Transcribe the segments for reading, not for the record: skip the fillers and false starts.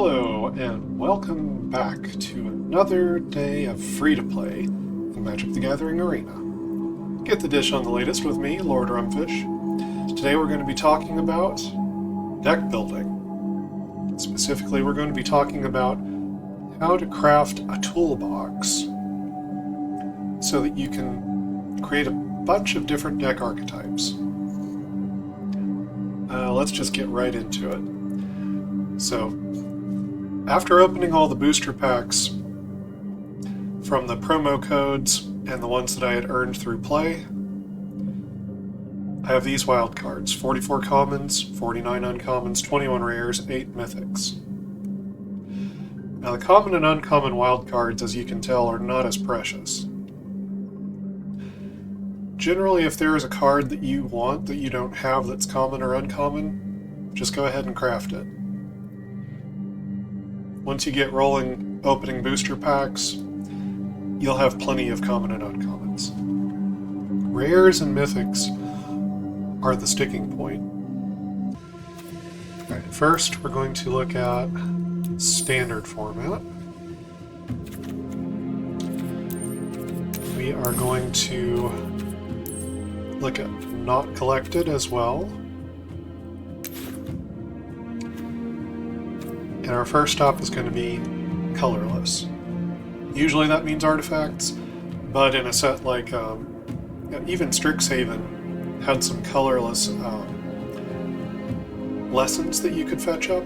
Hello, and welcome back to another day of free-to-play in Magic the Gathering Arena. Get the dish on the latest with me, Lord Rumfish. Today we're going to be talking about deck building. Specifically, we're going to be talking about how to craft a toolbox so that you can create a bunch of different deck archetypes. Let's just get right into it. So, after opening all the booster packs from the promo codes and the ones that I had earned through play, I have these wildcards: 44 commons, 49 uncommons, 21 rares, 8 mythics. Now the common and uncommon wildcards, as you can tell, are not as precious. Generally, if there is a card that you want that you don't have that's common or uncommon, just go ahead and craft it. Once you get rolling opening booster packs, you'll have plenty of common and uncommons. Rares and mythics are the sticking point. All right, first, we're going to look at standard format. We are going to look at not collected as well. And our first stop is going to be colorless. Usually that means artifacts, but in a set like even Strixhaven had some colorless lessons that you could fetch up.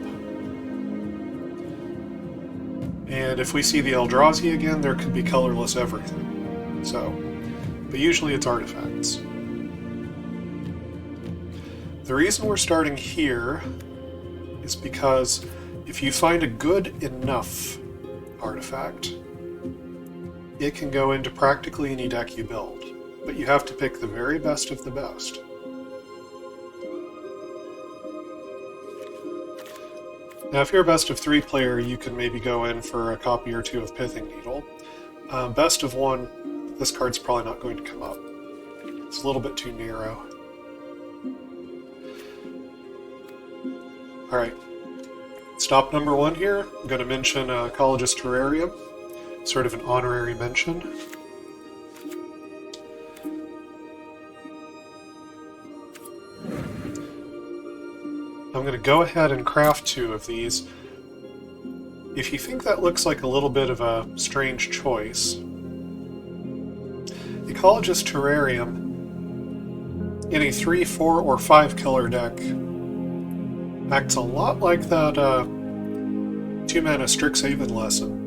And if we see the Eldrazi again, there could be colorless everything. But usually it's artifacts. The reason we're starting here is because if you find a good enough artifact, it can go into practically any deck you build, but you have to pick the very best of the best. Now, if you're a best of 3 player, you can maybe go in for a copy or 2 of Pithing Needle. Best of 1, this card's probably not going to come up. It's a little bit too narrow. Alright, stop number 1 here. I'm going to mention Colorless Terrarium, sort of an honorary mention. I'm going to go ahead and craft 2 of these. If you think that looks like a little bit of a strange choice, the Colorless Terrarium in a 3, 4, or 5 color deck acts a lot like that 2-mana Strixhaven lesson.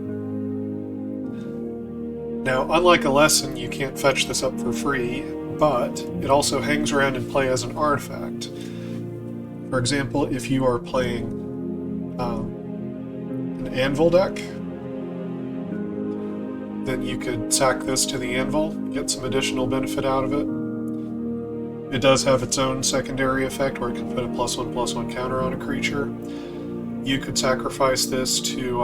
Now, unlike a lesson, you can't fetch this up for free, but it also hangs around in play as an artifact. For example, if you are playing an Anvil deck, then you could sack this to the Anvil, get some additional benefit out of it. It does have its own secondary effect where it can put a +1/+1 counter on a creature. You could sacrifice this to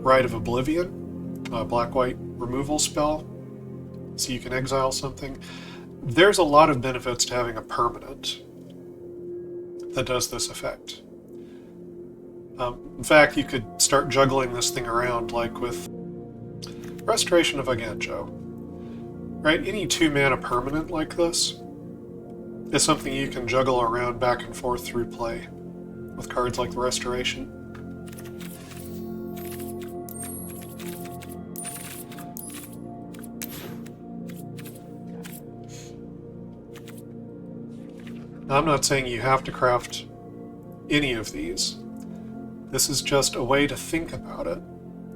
Rite of Oblivion, a black-white removal spell, so you can exile something. There's a lot of benefits to having a permanent that does this effect. In fact, you could start juggling this thing around, like with Restoration of Aganjo. Right? Any 2-mana permanent like this is something you can juggle around back and forth through play with cards like the Restoration. Now, I'm not saying you have to craft any of these. This is just a way to think about it,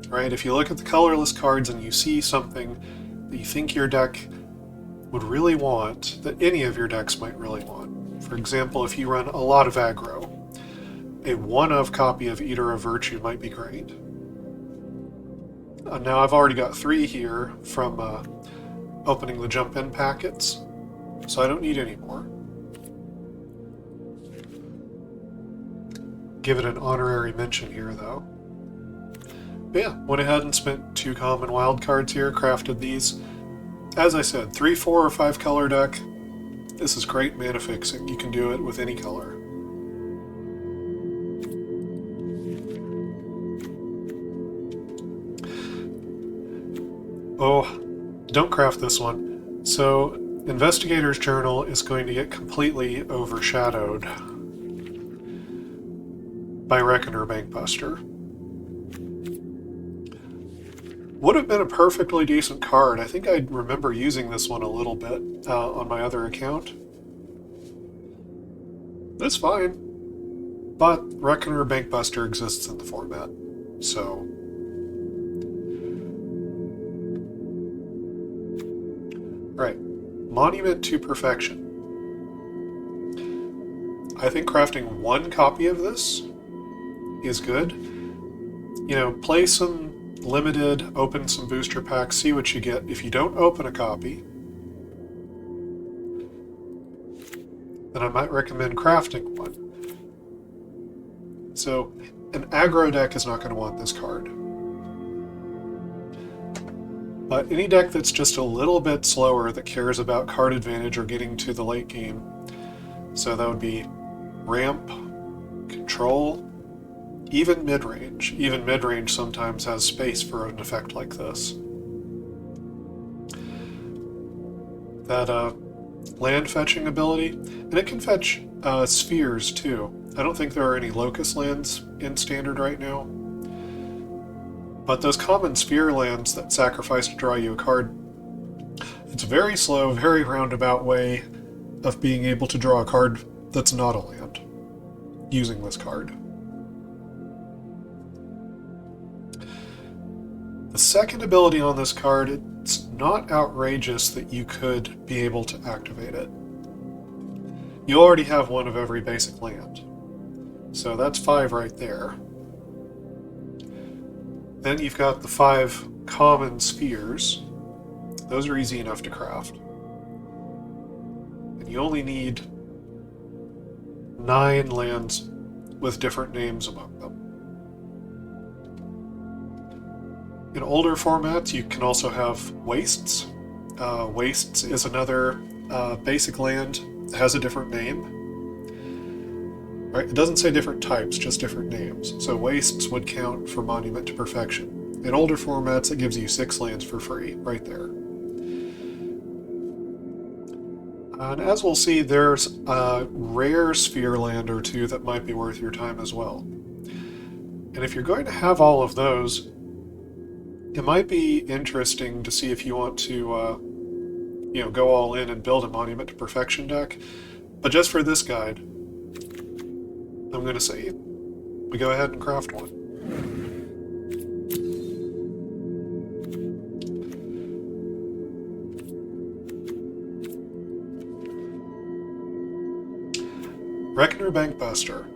right? If you look at the colorless cards and you see something that you think your deck would really want, that any of your decks might really want. For example, if you run a lot of aggro, a 1-of copy of Eater of Virtue might be great. Now I've already got 3 here from opening the jump-in packets, so I don't need any more. Give it an honorary mention here, though. But yeah, went ahead and spent 2 common wildcards here, crafted these. As I said, 3, 4, or 5 color deck, this is great mana fixing. You can do it with any color. Oh, don't craft this one. So, Investigator's Journal is going to get completely overshadowed by Reckoner Bankbuster. Would have been a perfectly decent card. I think I remember using this one a little bit on my other account. That's fine. But Reckoner Bankbuster exists in the format, so... Right. Monument to Perfection. I think crafting one copy of this is good. You know, play some limited, open some booster packs, see what you get. If you don't open a copy, then I might recommend crafting one. So, an aggro deck is not going to want this card. But any deck that's just a little bit slower, that cares about card advantage or getting to the late game, so that would be ramp, control, even mid-range. Even mid-range sometimes has space for an effect like this. That land fetching ability, and it can fetch spheres too. I don't think there are any locust lands in Standard right now. But those common sphere lands that sacrifice to draw you a card, it's a very slow, very roundabout way of being able to draw a card that's not a land, using this card. The second ability on this card, it's not outrageous that you could be able to activate it. You already have one of every basic land, so that's 5 right there. Then you've got the 5 common spheres. Those are easy enough to craft. And you only need 9 lands with different names among them. In older formats, you can also have wastes. Wastes is another basic land that has a different name. Right? It doesn't say different types, just different names. So wastes would count for Monument to Perfection. In older formats, it gives you 6 lands for free, right there. And as we'll see, there's a rare sphere land or 2 that might be worth your time as well. And if you're going to have all of those, it might be interesting to see if you want to go all in and build a Monument to Perfection deck. But just for this guide, I'm going to say we go ahead and craft one. Reckoner Bankbuster.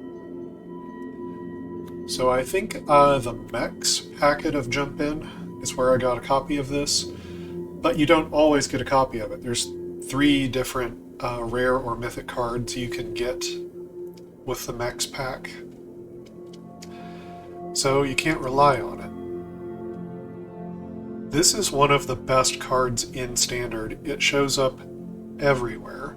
So I think the Mechs packet of Jump In is where I got a copy of this, but you don't always get a copy of it. There's 3 different rare or mythic cards you can get with the Mechs pack, so you can't rely on it. This is one of the best cards in Standard. It shows up everywhere,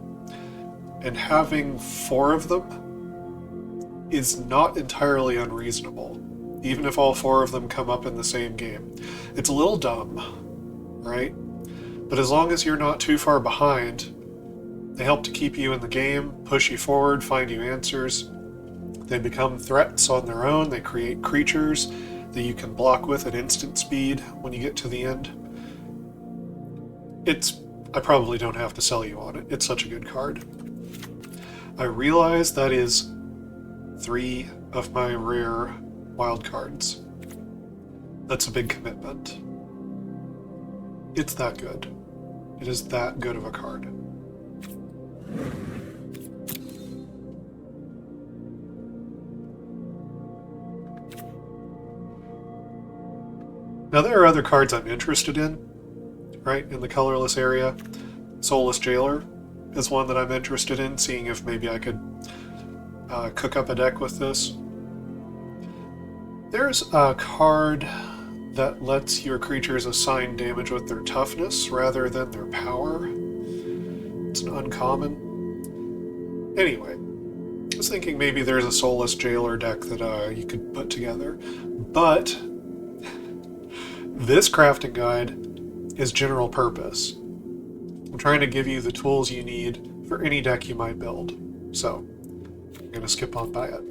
and having 4 of them is not entirely unreasonable, even if all 4 of them come up in the same game. It's a little dumb, right? But as long as you're not too far behind, they help to keep you in the game, push you forward, find you answers. They become threats on their own. They create creatures that you can block with at instant speed when you get to the end. I probably don't have to sell you on it. It's such a good card. I realize that is 3 of my rare wildcards. That's a big commitment. It's that good. It is that good of a card. Now there are other cards I'm interested in, right, in the colorless area. Soulless Jailer is one that I'm interested in, seeing if maybe I could cook up a deck with this. There's a card that lets your creatures assign damage with their toughness rather than their power. It's an uncommon. Anyway, I was thinking maybe there's a Soulless Jailer deck that you could put together. But this crafting guide is general purpose. I'm trying to give you the tools you need for any deck you might build. So, I'm going to skip on by it.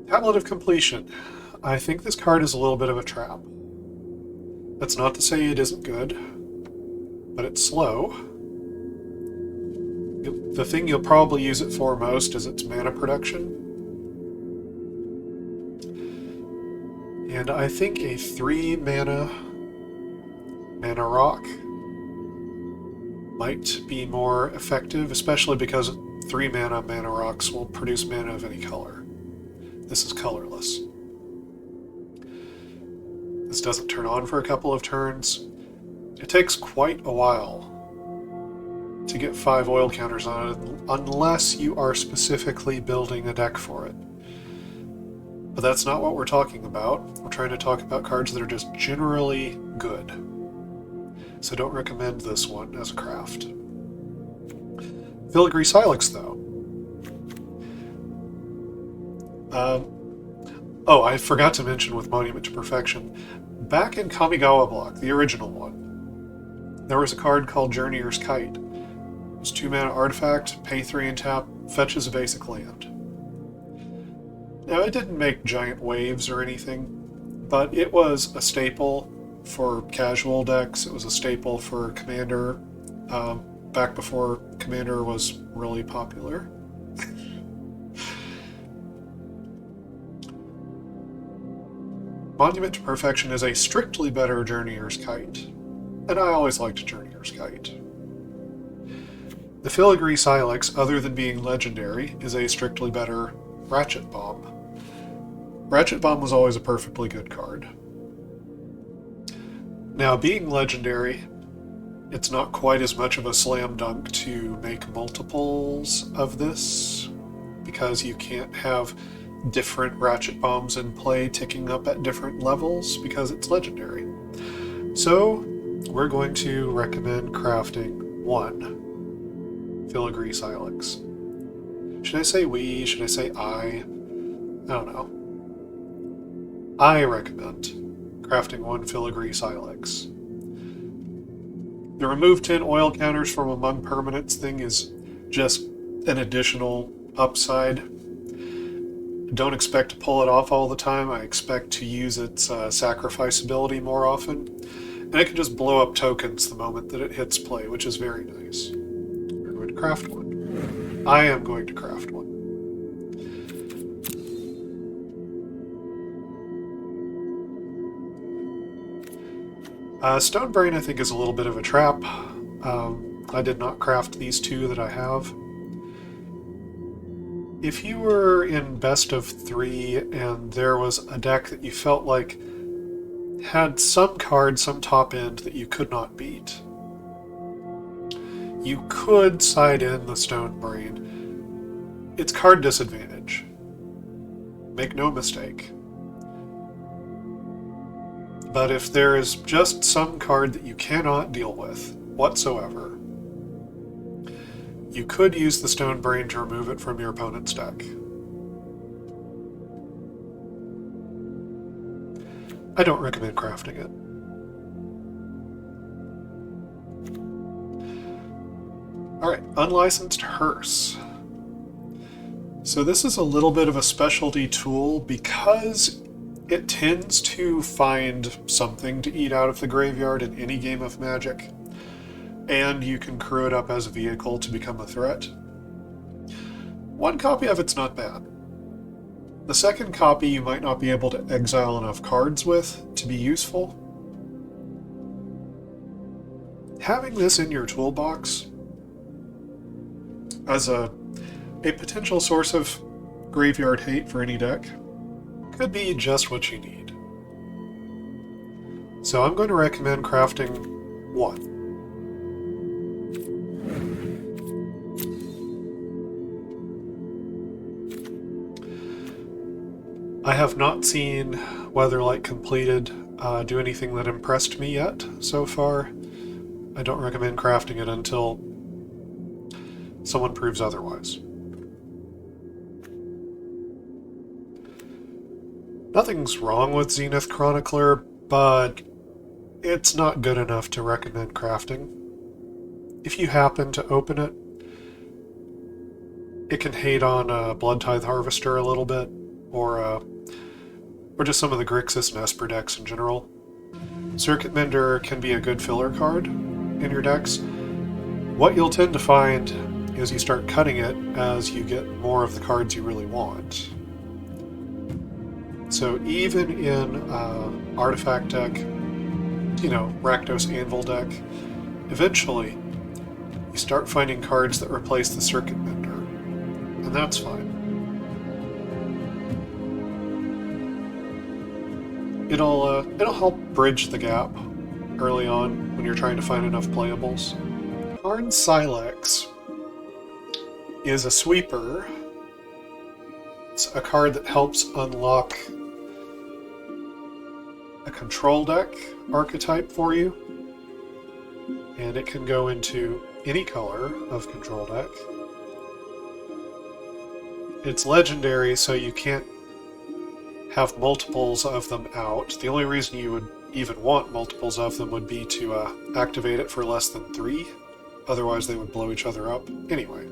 Tablet of Completion. I think this card is a little bit of a trap. That's not to say it isn't good, but it's slow. The thing you'll probably use it for most is its mana production. And I think a 3 mana rock might be more effective, especially because 3 mana rocks will produce mana of any color. This is colorless. This doesn't turn on for a couple of turns. It takes quite a while to get 5 oil counters on it, unless you are specifically building a deck for it. But that's not what we're talking about. We're trying to talk about cards that are just generally good. So don't recommend this one as a craft. Filigree Silex, though. Oh, I forgot to mention with Monument to Perfection. Back in Kamigawa Block, the original one, there was a card called Journeyer's Kite. It was 2 mana artifact, pay 3 and tap, fetches a basic land. Now, it didn't make giant waves or anything, but it was a staple for casual decks. It was a staple for Commander, back before Commander was really popular. Monument to Perfection is a strictly better Journeyer's Kite, and I always liked Journeyer's Kite. The Filigree Silex, other than being legendary, is a strictly better Ratchet Bomb. Ratchet Bomb was always a perfectly good card. Now, being legendary, it's not quite as much of a slam dunk to make multiples of this, because you can't have different Ratchet Bombs in play ticking up at different levels because it's legendary. So, we're going to recommend crafting 1 Filigree Silex. Should I say we? Should I say I? I don't know. I recommend crafting 1 Filigree Silex. The remove 10 oil counters from among permanents thing is just an additional upside. Don't expect to pull it off all the time. I expect to use its sacrifice ability more often. And it can just blow up tokens the moment that it hits play, which is very nice. We're going to craft 1. I am going to craft 1. Stonebrain, I think, is a little bit of a trap. I did not craft these 2 that I have. If you were in best of 3 and there was a deck that you felt like had some card, some top end that you could not beat, you could side in the Stonebrain. It's card disadvantage. Make no mistake. But if there is just some card that you cannot deal with whatsoever, you could use the Stonebrain to remove it from your opponent's deck. I don't recommend crafting it. Alright, Unlicensed Hearse. So this is a little bit of a specialty tool because it tends to find something to eat out of the graveyard in any game of Magic, and you can crew it up as a vehicle to become a threat. 1 copy of it's not bad. The second copy you might not be able to exile enough cards with to be useful. Having this in your toolbox as a potential source of graveyard hate for any deck could be just what you need. So I'm going to recommend crafting 1. I have not seen Weatherlight Completed do anything that impressed me yet so far. I don't recommend crafting it until someone proves otherwise. Nothing's wrong with Zenith Chronicler, but it's not good enough to recommend crafting. If you happen to open it, it can hate on Blood Tithe Harvester a little bit, or just some of the Grixis and Esper decks in general. Circuit Mender can be a good filler card in your decks. What you'll tend to find is you start cutting it as you get more of the cards you really want. So even in Artifact deck, Rakdos Anvil deck, eventually you start finding cards that replace the Circuit Mender, and that's fine. It'll help bridge the gap early on when you're trying to find enough playables. Karn Silex is a sweeper. It's a card that helps unlock a control deck archetype for you, and it can go into any color of control deck. It's legendary, so you can't have multiples of them out. The only reason you would even want multiples of them would be to activate it for less than 3. Otherwise they would blow each other up. Anyway.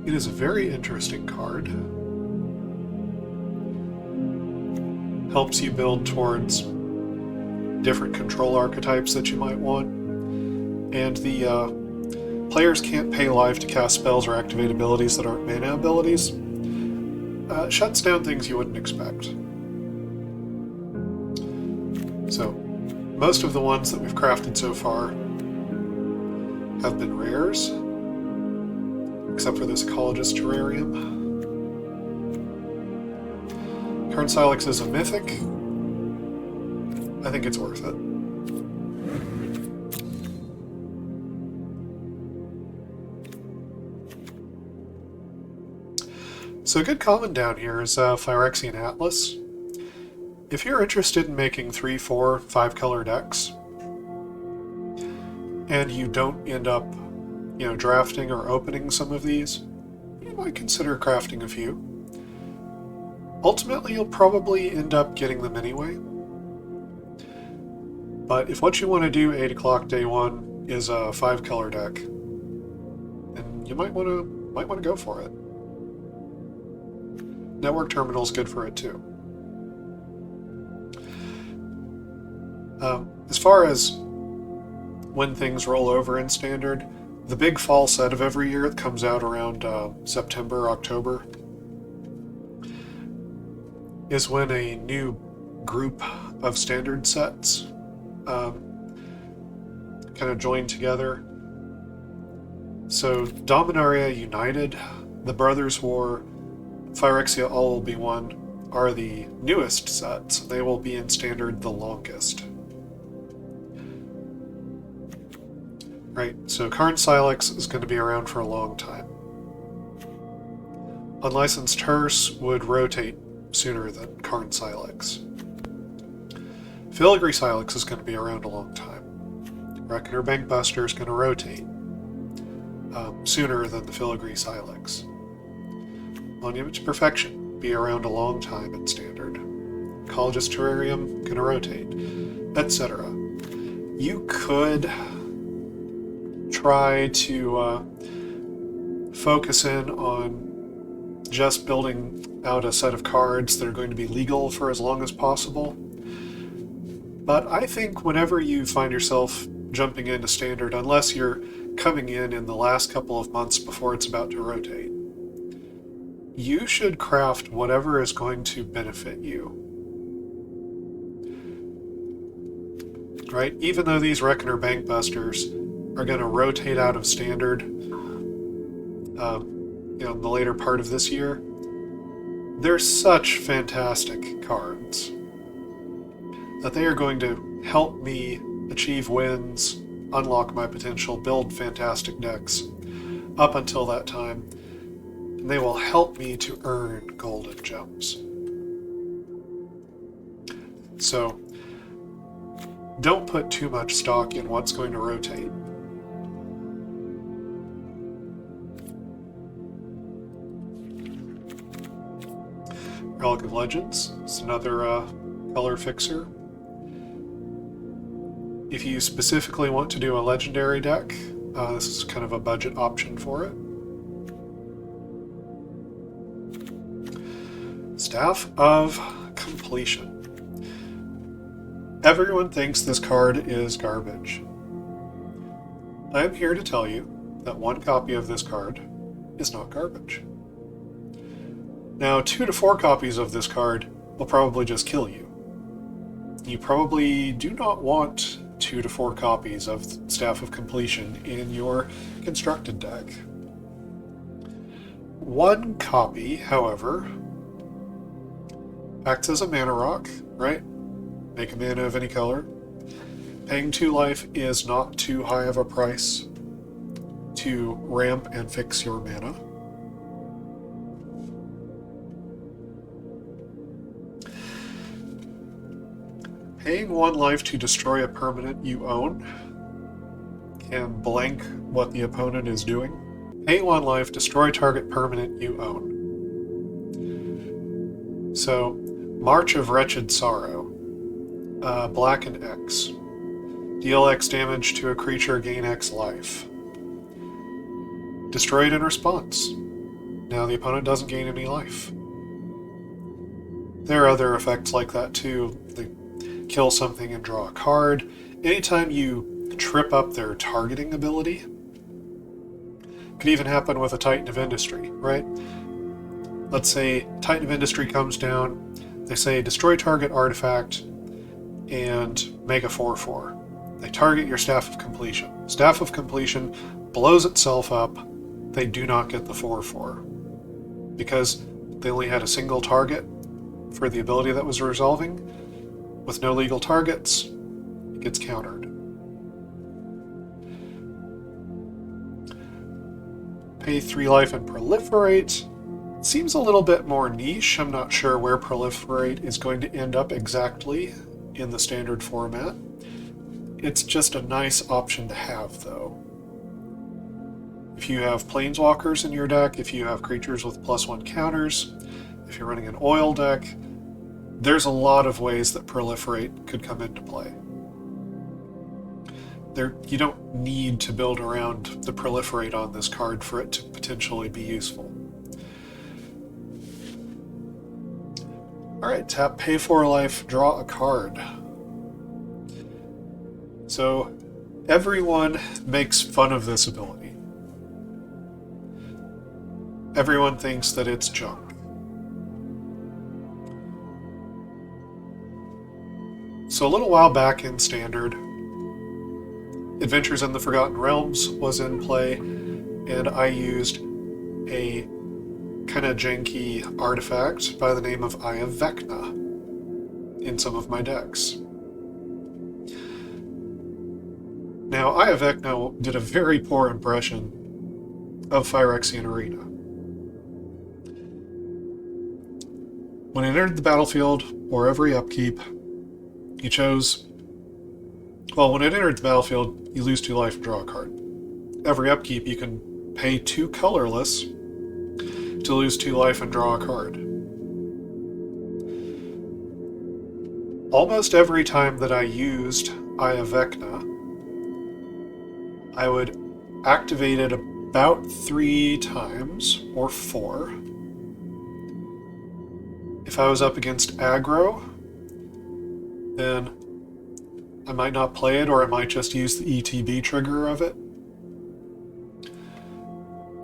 It is a very interesting card. Helps you build towards different control archetypes that you might want. And the players can't pay life to cast spells or activate abilities that aren't mana abilities. It shuts down things you wouldn't expect. So, most of the ones that we've crafted so far have been rares, except for this Ecologist Terrarium. Karn Silex is a mythic. I think it's worth it. So a good common down here is Phyrexian Atlas. If you're interested in making 3, 4, 5 color decks, and you don't end up, drafting or opening some of these, you might consider crafting a few. Ultimately, you'll probably end up getting them anyway. But if what you want to do 8 o'clock day 1 is a 5 color deck, then you might want to go for it. Network Terminal's good for it too. As far as when things roll over in Standard, the big fall set of every year that comes out around September, October, is when a new group of Standard sets kind of join together. So Dominaria United, the Brothers War, Phyrexia All Will Be One are the newest sets. They will be in Standard the longest. Right, so Karn Silex is going to be around for a long time. Unlicensed Hearse would rotate sooner than Karn Silex. Filigree Silex is going to be around a long time. Reckoner Bankbuster is going to rotate sooner than the Filigree Silex. Monument to Perfection, be around a long time in Standard. Ecologist Terrarium, going to rotate, etc. You could try to focus in on just building out a set of cards that are going to be legal for as long as possible. But I think whenever you find yourself jumping into Standard, unless you're coming in the last couple of months before it's about to rotate, you should craft whatever is going to benefit you. Right? Even though these Reckoner Bankbusters are going to rotate out of Standard in the later part of this year, they're such fantastic cards that they are going to help me achieve wins, unlock my potential, build fantastic decks up until that time. And they will help me to earn golden gems. So, don't put too much stock in what's going to rotate. Relic of Legends. It's another color fixer. If you specifically want to do a legendary deck, this is kind of a budget option for it. Staff of Completion. Everyone thinks this card is garbage. I am here to tell you that one copy of this card is not garbage. Now, 2 to 4 copies of this card will probably just kill you. You probably do not want 2 to 4 copies of Staff of Completion in your constructed deck. 1 copy, however, acts as a mana rock, right? Make a mana of any color. Paying 2 life is not too high of a price to ramp and fix your mana. Paying 1 life to destroy a permanent you own can blank what the opponent is doing. Pay 1 life, destroy target permanent you own. So, March of Wretched Sorrow. Black and X. Deal X damage to a creature, gain X life. Destroy it in response. Now the opponent doesn't gain any life. There are other effects like that too. They kill something and draw a card. Anytime you trip up their targeting ability, could even happen with a Titan of Industry, right? Let's say Titan of Industry comes down, they say destroy target artifact and make a 4/4. They target your Staff of Completion. Staff of Completion blows itself up. They do not get the 4/4. Because they only had a single target for the ability that was resolving. With no legal targets, it gets countered. Pay 3 life and Proliferate. Seems a little bit more niche. I'm not sure where Proliferate is going to end up exactly in the standard format. It's just a nice option to have, though. If you have Planeswalkers in your deck, if you have creatures with +1 counters, if you're running an oil deck, there's a lot of ways that Proliferate could come into play. You don't need to build around the Proliferate on this card for it to potentially be useful. Alright, tap, pay 4 life, draw a card. So, everyone makes fun of this ability. Everyone thinks that it's junk. So a little while back in Standard, Adventures in the Forgotten Realms was in play, and I used a kind of janky artifact by the name of Eye of Vecna in some of my decks. Now, Eye of Vecna did a very poor impression of Phyrexian Arena. When it entered the battlefield, or every upkeep, you chose... Well, when it entered the battlefield, you lose 2 life and draw a card. Every upkeep, you can pay 2 colorless to lose 2 life and draw a card. Almost every time that I used Eye of Vecna, I would activate it about 3 times, or 4. If I was up against aggro, then I might not play it, or I might just use the ETB trigger of it.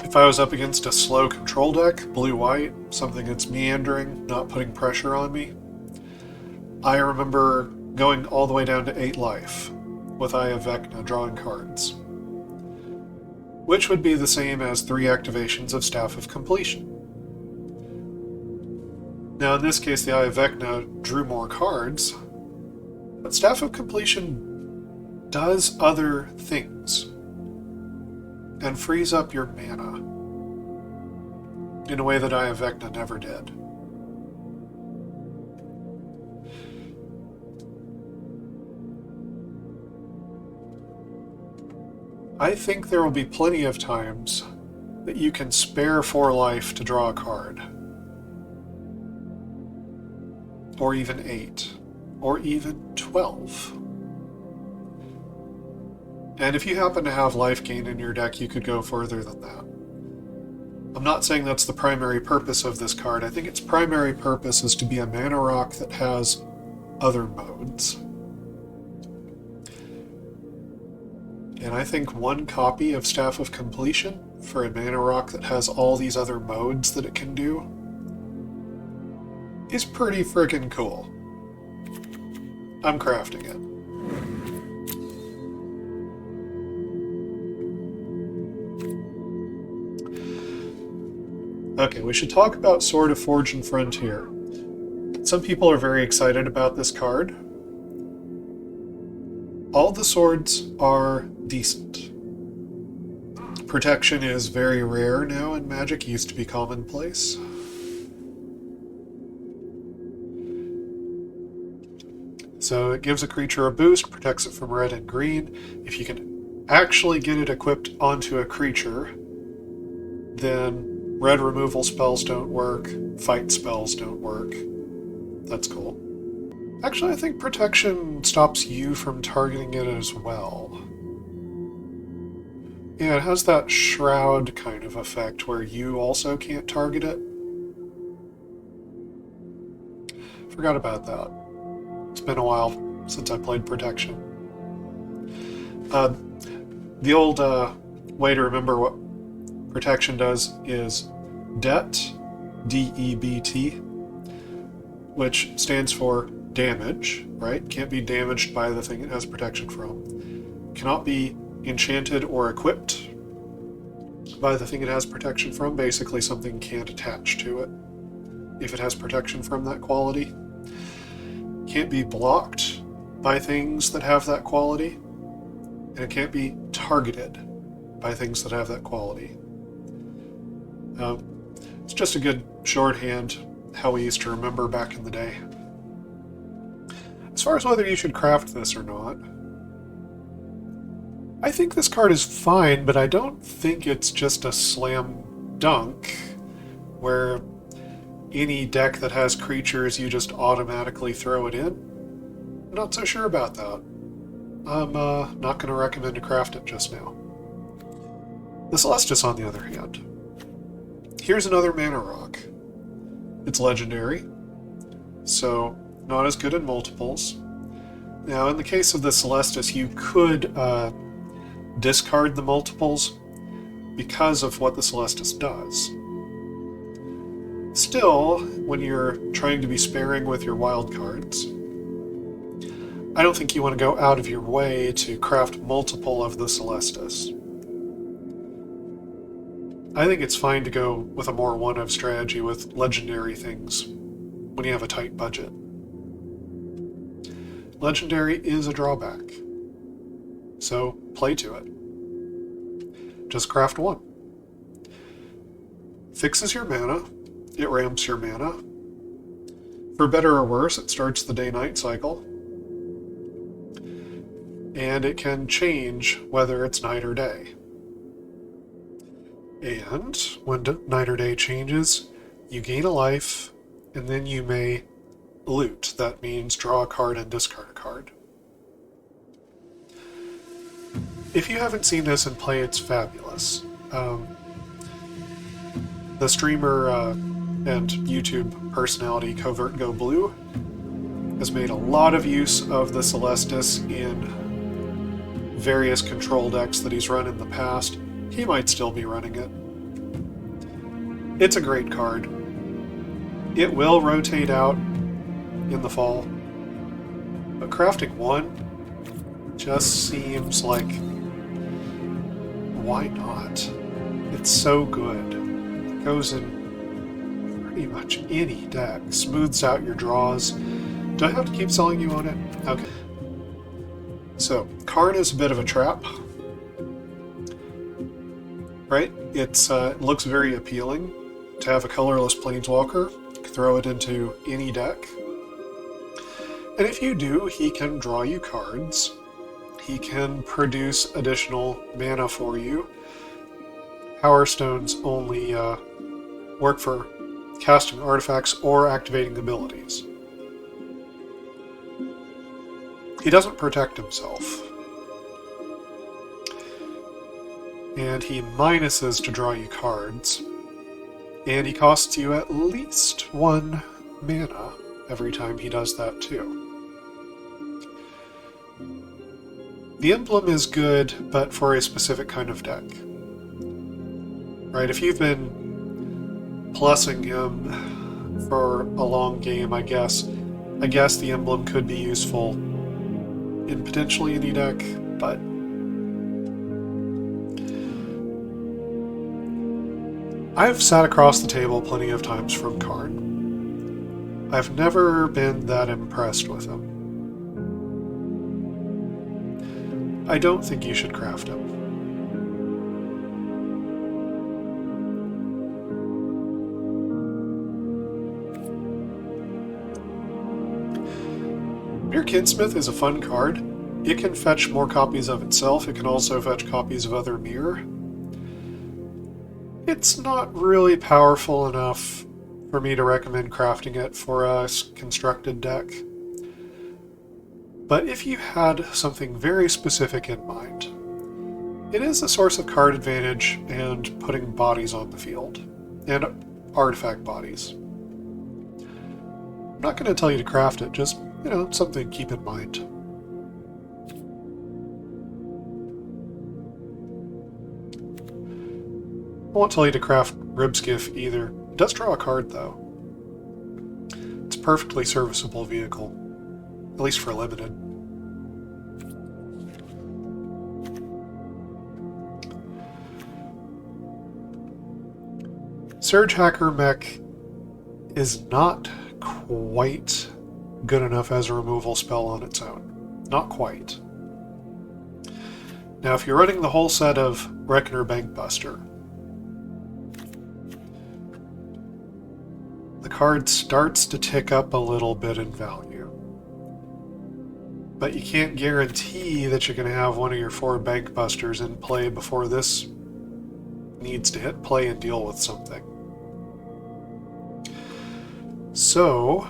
If I was up against a slow control deck, blue-white, something that's meandering, not putting pressure on me, I remember going all the way down to 8 life with Eye of Vecna drawing cards, which would be the same as 3 activations of Staff of Completion. Now in this case, the Eye of Vecna drew more cards, but Staff of Completion does other things and frees up your mana in a way that Eye of Vecna never did. I think there will be plenty of times that you can spare 4 life to draw a card. or even 8, or even 12. And if you happen to have life gain in your deck, you could go further than that. I'm not saying that's the primary purpose of this card. I think its primary purpose is to be a mana rock that has other modes. And I think one copy of Staff of Completion for a mana rock that has all these other modes that it can do is pretty friggin' cool. I'm crafting it. Okay, we should talk about Sword of Forge and Frontier. Some people are very excited about this card. All the swords are decent. Protection is very rare now in Magic, it used to be commonplace. So it gives a creature a boost, protects it from red and green. If you can actually get it equipped onto a creature, then red removal spells don't work, fight spells don't work. That's cool. Actually, I think protection stops you from targeting it as well. Yeah, it has that shroud kind of effect where you also can't target it. Forgot about that. It's been a while since I played protection. The old way to remember what protection does is DEBT, D-E-B-T, which stands for damage, right? Can't be damaged by the thing it has protection from. Cannot be enchanted or equipped by the thing it has protection from. Basically, something can't attach to it if it has protection from that quality. Can't be blocked by things that have that quality, and it can't be targeted by things that have that quality. It's just a good shorthand, how we used to remember back in the day. As far as whether you should craft this or not, I think this card is fine, but I don't think it's just a slam dunk, where any deck that has creatures, you just automatically throw it in. I'm not so sure about that. I'm not going to recommend to craft it just now. The Celestis, on the other hand. Here's another mana rock. It's legendary, so not as good in multiples. Now, in the case of the Celestis, you could discard the multiples because of what the Celestis does. Still, when you're trying to be sparing with your wildcards, I don't think you want to go out of your way to craft multiple of the Celestis. I think it's fine to go with a more one-of strategy with legendary things when you have a tight budget. Legendary is a drawback, so play to it. Just craft one. Fixes your mana. It ramps your mana. For better or worse, it starts the day-night cycle. And it can change whether it's night or day. And when night or day changes, you gain a life, and then you may loot. That means draw a card and discard a card. If you haven't seen this in play, it's fabulous. The streamer and YouTube personality Covert Go Blue has made a lot of use of the Celestis in various control decks that he's run in the past. He might still be running it. It's a great card. It will rotate out in the fall, but crafting one just seems like, why not? It's so good. It goes in pretty much any deck. Smooths out your draws. Do I have to keep selling you on it? Okay. So, Karn is a bit of a trap. Right? It looks very appealing to have a colorless planeswalker. Throw it into any deck. And if you do, he can draw you cards. He can produce additional mana for you. Power Stones only work for casting artifacts or activating abilities. he doesn't protect himself. And he minuses to draw you cards. And he costs you at least 1 mana every time he does that too. The emblem is good, but for a specific kind of deck. Right, if you've been plussing him for a long game, I guess the emblem could be useful in potentially any deck, but I've sat across the table plenty of times from Karn. I've never been that impressed with him. I don't think you should craft him. Mere Kinsmith is a fun card. It can fetch more copies of itself. It can also fetch copies of other Mirror. It's not really powerful enough for me to recommend crafting it for a constructed deck. But if you had something very specific in mind, it is a source of card advantage and putting bodies on the field, and artifact bodies. I'm not going to tell you to craft it, just, something to keep in mind. I won't tell you to craft Ribskiff either. It does draw a card, though. It's a perfectly serviceable vehicle, at least for limited. Surge Hacker Mech is not quite good enough as a removal spell on its own. Not quite. Now, if you're running the whole set of Reckoner Bankbuster, the card starts to tick up a little bit in value. But you can't guarantee that you're going to have one of your 4 Bankbusters in play before this needs to hit play and deal with something. So,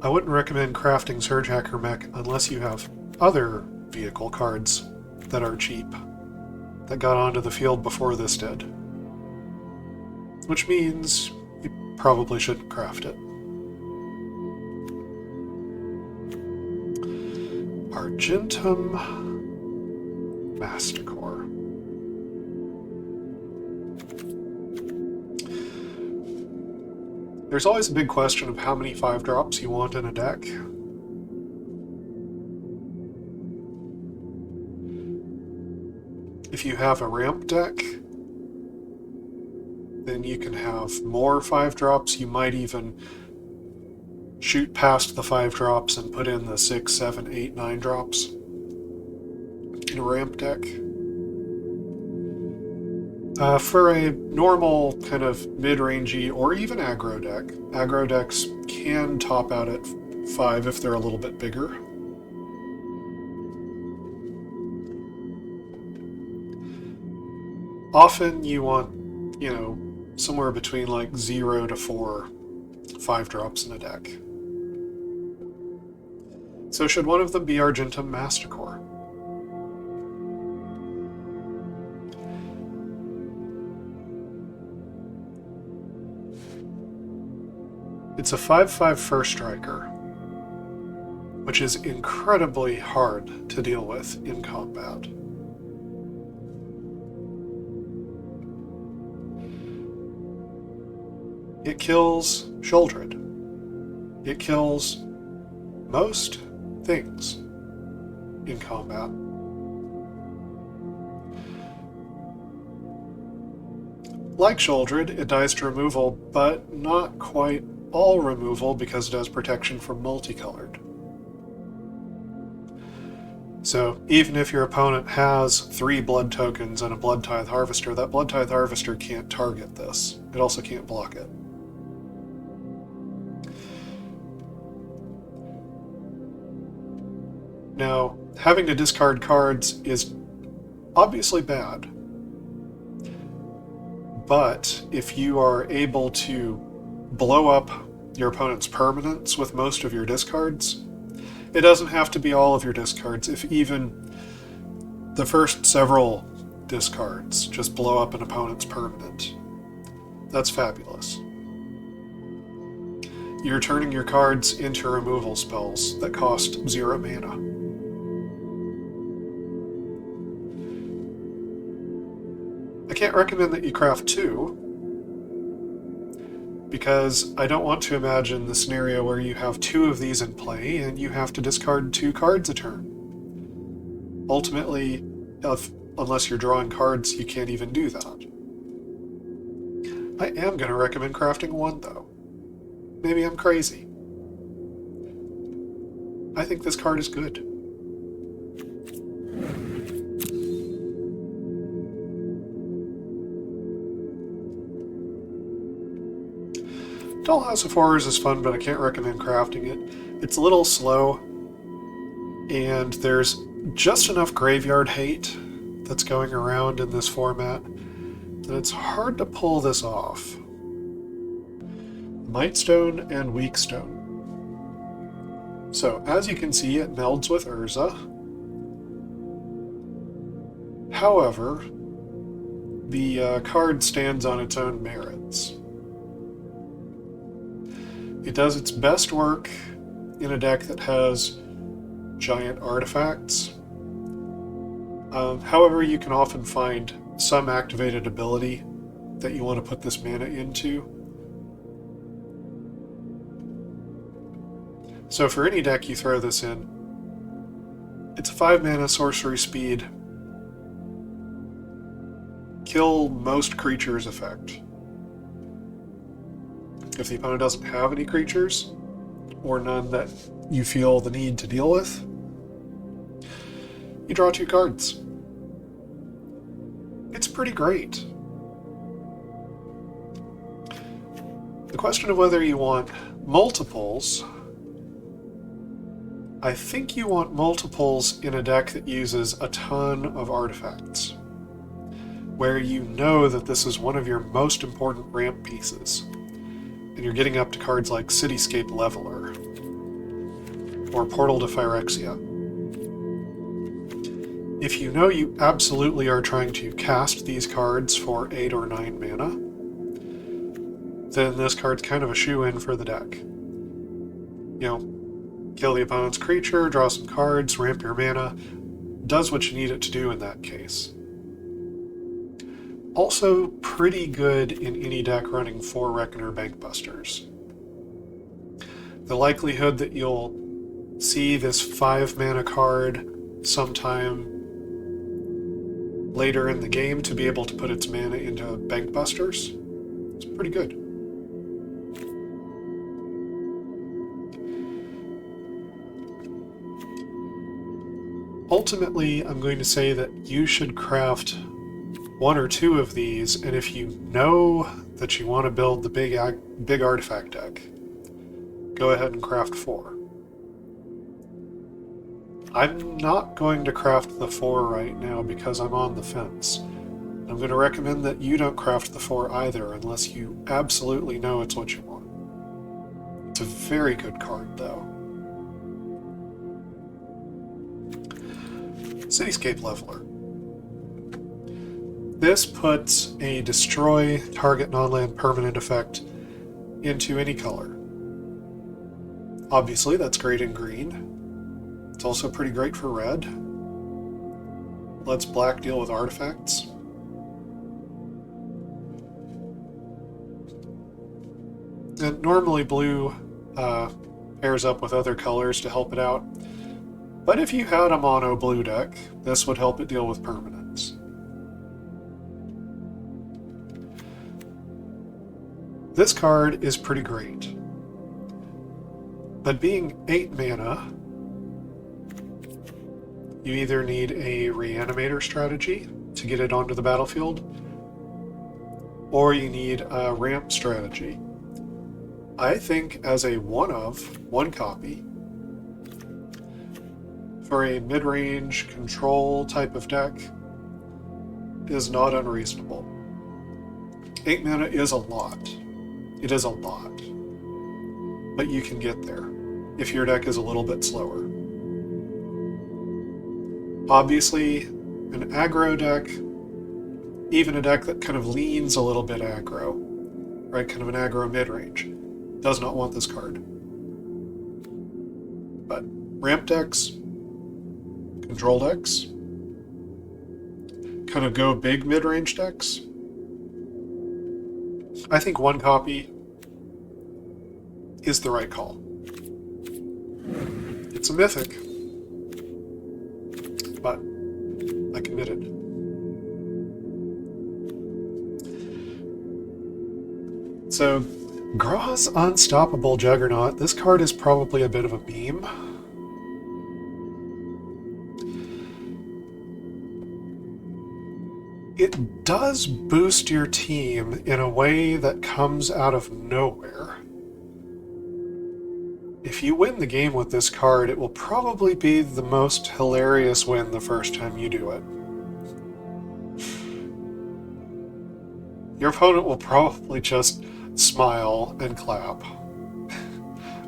I wouldn't recommend crafting Surge Hacker Mech unless you have other vehicle cards that are cheap, that got onto the field before this did. Which means you probably shouldn't craft it. Argentum Masticore. There's always a big question of how many 5-drops you want in a deck. If you have a ramp deck, then you can have more 5-drops. You might even shoot past the 5-drops and put in the 6, 7, 8, 9 drops in a ramp deck. For a normal kind of mid-rangey or even aggro deck, aggro decks can top out at 5 if they're a little bit bigger. Often you want, somewhere between like 0 to 4 5-drops in a deck. So should one of them be Argentum Masticore? It's a 5/5 first striker, which is incredibly hard to deal with in combat. It kills Sheoldred. It kills most things in combat. Like Sheoldred, it dies to removal, but not quite all removal because it has protection from multicolored. So even if your opponent has 3 blood tokens and a Blood Tithe Harvester, that Blood Tithe Harvester can't target this. It also can't block it. Now, having to discard cards is obviously bad, but if you are able to blow up your opponent's permanents with most of your discards, It doesn't have to be all of your discards. If even the first several discards just blow up an opponent's permanent, that's fabulous. You're turning your cards into removal spells that cost 0 mana. I can't recommend that you craft 2, because I don't want to imagine the scenario where you have 2 of these in play and you have to discard 2 cards a turn. Ultimately, unless you're drawing cards, you can't even do that. I am going to recommend crafting 1, though. Maybe I'm crazy. I think this card is good. Dollhouse of Horrors is fun, but I can't recommend crafting it. It's a little slow, and there's just enough graveyard hate that's going around in this format that it's hard to pull this off. Mightstone and Weakstone. So, as you can see, it melds with Urza. However, the card stands on its own merits. It does its best work in a deck that has giant artifacts. However, you can often find some activated ability that you want to put this mana into. So for any deck you throw this in, it's a 5 mana sorcery speed, kill most creatures effect. If the opponent doesn't have any creatures, or none that you feel the need to deal with, you draw 2 cards. It's pretty great. The question of whether you want multiples, I think you want multiples in a deck that uses a ton of artifacts, where you know that this is one of your most important ramp pieces, and you're getting up to cards like Cityscape Leveler or Portal to Phyrexia. If you know you absolutely are trying to cast these cards for 8 or 9 mana, then this card's kind of a shoe-in for the deck. You know, kill the opponent's creature, draw some cards, ramp your mana, does what you need it to do in that case. Also pretty good in any deck running 4 Reckoner Bankbusters. The likelihood that you'll see this 5 mana card sometime later in the game to be able to put its mana into Bankbusters is pretty good. Ultimately, I'm going to say that you should craft 1 or 2 of these, and if you know that you want to build the big artifact deck, go ahead and craft 4. I'm not going to craft the 4 right now because I'm on the fence. I'm going to recommend that you don't craft the 4 either unless you absolutely know it's what you want. It's a very good card, though. Cityscape Leveler. This puts a destroy target non-land permanent effect into any color. Obviously, that's great in green. It's also pretty great for red. Lets black deal with artifacts. And normally blue pairs up with other colors to help it out. But if you had a mono blue deck, this would help it deal with permanents. This card is pretty great. But being 8 mana, you either need a Reanimator strategy to get it onto the battlefield, or you need a ramp strategy. I think as a one copy, for a mid-range control type of deck, is not unreasonable. 8 mana is a lot. It is a lot. But you can get there if your deck is a little bit slower. Obviously, an aggro deck, even a deck that kind of leans a little bit aggro, right? Kind of an aggro mid-range, does not want this card. But ramp decks, control decks, kind of go big mid-range decks, I think one copy is the right call. It's a mythic, but I committed. So, Graw's Unstoppable Juggernaut. This card is probably a bit of a meme. It does boost your team in a way that comes out of nowhere. If you win the game with this card, it will probably be the most hilarious win the first time you do it. Your opponent will probably just smile and clap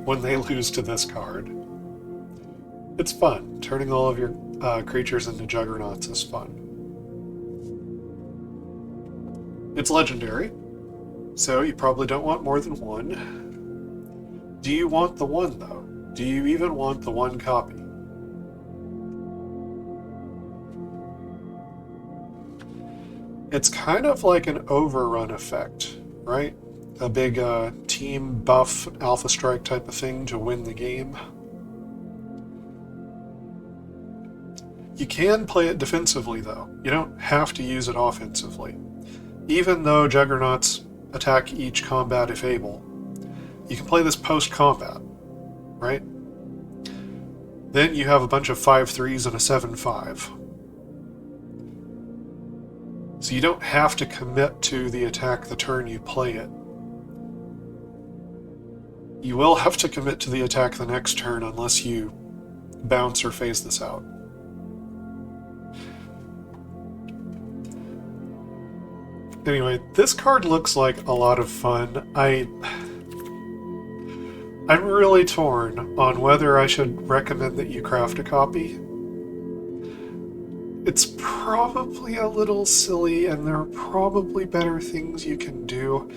when they lose to this card. It's fun. Turning all of your creatures into juggernauts is fun. It's legendary, so you probably don't want more than one. Do you want the one, though? Do you even want the one copy? It's kind of like an overrun effect, right? A big team buff alpha strike type of thing to win the game. You can play it defensively, though. You don't have to use it offensively. Even though Juggernauts attack each combat if able, you can play this post-combat, right? Then you have a bunch of 5/3s and a 7/5. So you don't have to commit to the attack the turn you play it. You will have to commit to the attack the next turn unless you bounce or phase this out. Anyway, this card looks like a lot of fun. I'm really torn on whether I should recommend that you craft a copy. It's probably a little silly, and there are probably better things you can do.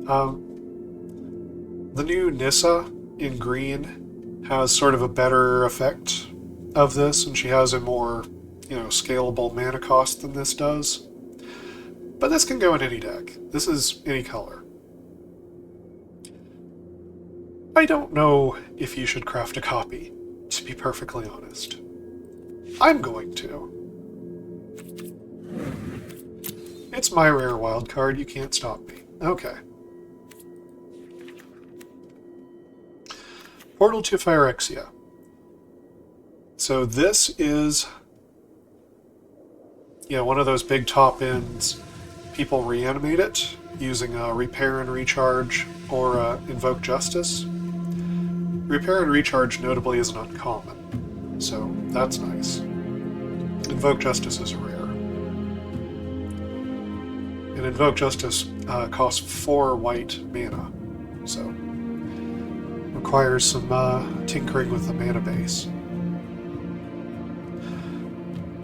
The new Nissa in green has sort of a better effect of this, and she has a more, scalable mana cost than this does. But this can go in any deck. This is any color. I don't know if you should craft a copy, to be perfectly honest. I'm going to. It's my rare wild card, you can't stop me. Okay. Portal to Phyrexia. So this is, one of those big top ends. People reanimate it using Repair and Recharge or Invoke Justice. Repair and Recharge notably isn't uncommon, so that's nice. Invoke Justice is rare. And Invoke Justice costs 4 white mana, so requires some tinkering with the mana base.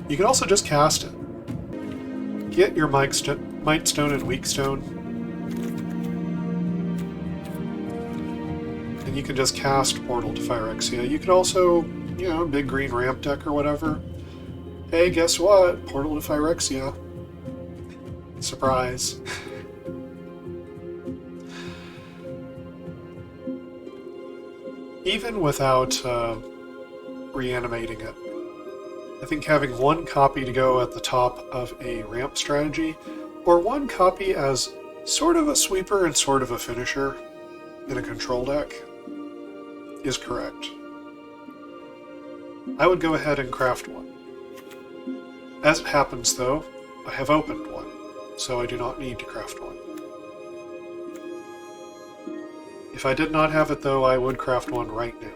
You can also just cast it. Get your Might Stone and Weak Stone, and you can just cast Portal to Phyrexia. You could also, big green ramp deck or whatever. Hey, guess what? Portal to Phyrexia. Surprise. Even without reanimating it, I think having one copy to go at the top of a ramp strategy, or one copy as sort of a sweeper and sort of a finisher in a control deck, is correct. I would go ahead and craft one. As it happens, though, I have opened one, so I do not need to craft one. If I did not have it, though, I would craft one right now.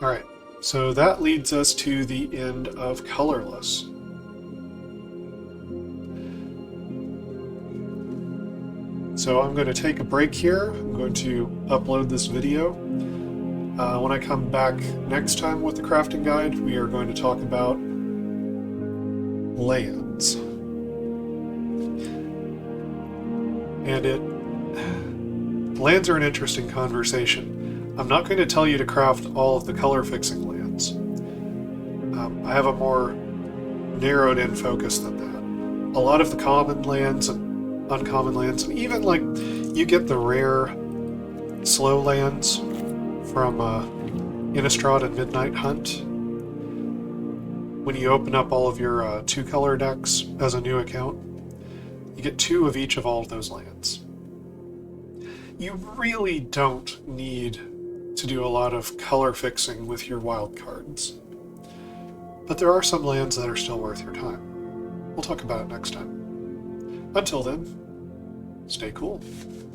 Alright, so that leads us to the end of Colorless. So I'm going to take a break here. I'm going to upload this video. When I come back next time with the crafting guide, we are going to talk about lands. And lands are an interesting conversation. I'm not going to tell you to craft all of the color fixing lands. I have a more narrowed in focus than that. A lot of the common lands and uncommon lands, and even like you get the rare slow lands from Innistrad and Midnight Hunt. When you open up all of your 2-color decks as a new account, you get 2 of each of all of those lands. You really don't need to do a lot of color fixing with your wild cards. But there are some lands that are still worth your time. We'll talk about it next time. Until then, stay cool.